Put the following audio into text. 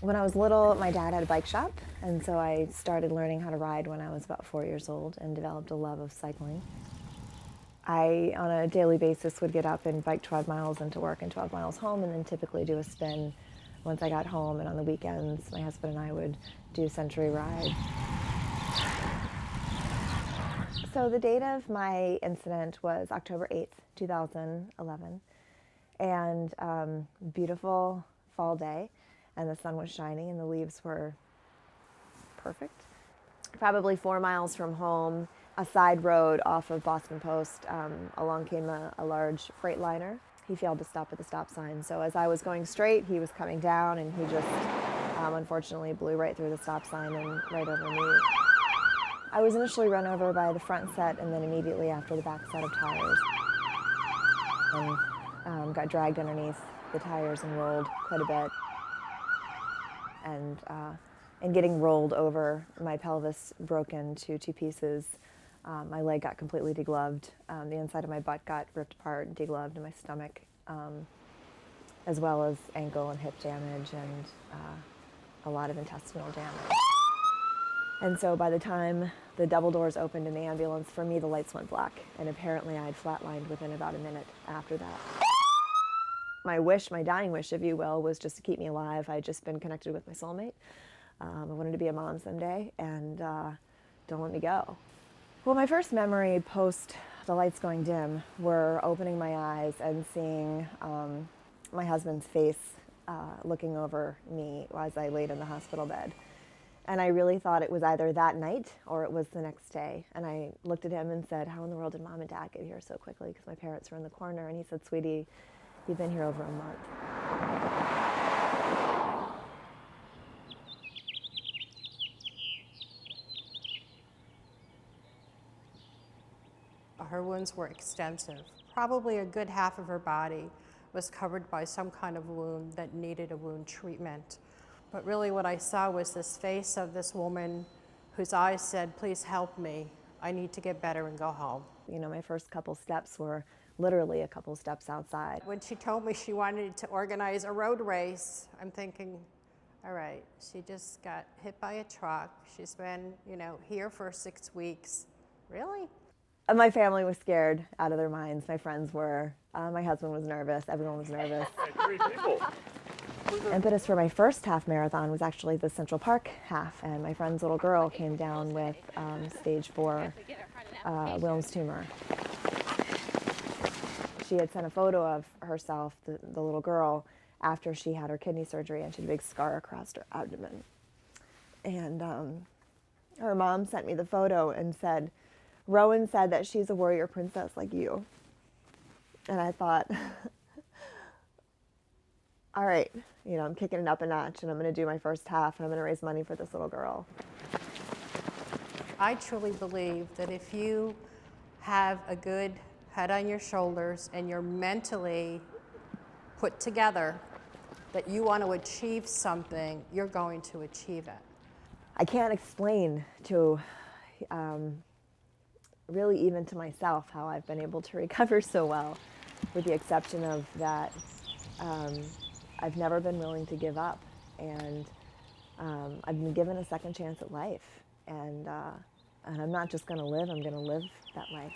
When I was little, my dad had a bike shop, and so I started learning how to ride when I was about 4 years old and developed a love of cycling. I, on a daily basis, would get up and bike 12 miles into work and 12 miles home, and then typically do a spin once I got home. And on the weekends, my husband and I would do century ride. So the date of my incident was October 8th, 2011, and beautiful fall day, and the sun was shining and the leaves were perfect. Probably 4 miles from home, a side road off of Boston Post, along came a large freight liner. He failed to stop at the stop sign, so as I was going straight, he was coming down, and he just unfortunately blew right through the stop sign and right over me. I was initially run over by the front set and then immediately after the back set of tires, and got dragged underneath the tires and rolled quite a bit. And getting rolled over, my pelvis broke into 2 pieces. My leg got completely degloved. The inside of my butt got ripped apart and degloved, and my stomach, as well as ankle and hip damage and a lot of intestinal damage. And so by the time the double doors opened in the ambulance, for me the lights went black, and apparently I had flatlined within about a minute after that. My wish, my dying wish, if you will, was just to keep me alive. I had just been connected with my soulmate. I wanted to be a mom someday, and don't let me go. Well, my first memory post the lights going dim were opening my eyes and seeing my husband's face looking over me as I laid in the hospital bed. And I really thought it was either that night or it was the next day. And I looked at him and said, "How in the world did Mom and Dad get here so quickly?" Because my parents were in the corner. And he said, "Sweetie, you've been here over a month." Her wounds were extensive. Probably a good half of her body was covered by some kind of wound that needed a wound treatment. But really what I saw was this face of this woman whose eyes said, "Please help me. I need to get better and go home." You know, my first couple steps were literally a couple steps outside. When she told me she wanted to organize a road race, I'm thinking, all right, she just got hit by a truck. She's been, here for 6 weeks. Really? My family was scared out of their minds. My friends were. My husband was nervous. Everyone was nervous. 3 people. Impetus for my first half marathon was actually the Central Park half, and my friend's little girl came down with stage 4 Wilms tumor. She had sent a photo of herself, the little girl, after she had her kidney surgery, and she had a big scar across her abdomen. And her mom sent me the photo and said, "Rowan said that she's a warrior princess like you." And I thought, all right, I'm kicking it up a notch, and I'm going to do my first half, and I'm going to raise money for this little girl. I truly believe that if you have a good head on your shoulders and you're mentally put together, that you want to achieve something, you're going to achieve it. I can't explain to really even to myself how I've been able to recover so well, with the exception of that I've never been willing to give up, and I've been given a second chance at life, and I'm not just going to live, I'm going to live that life.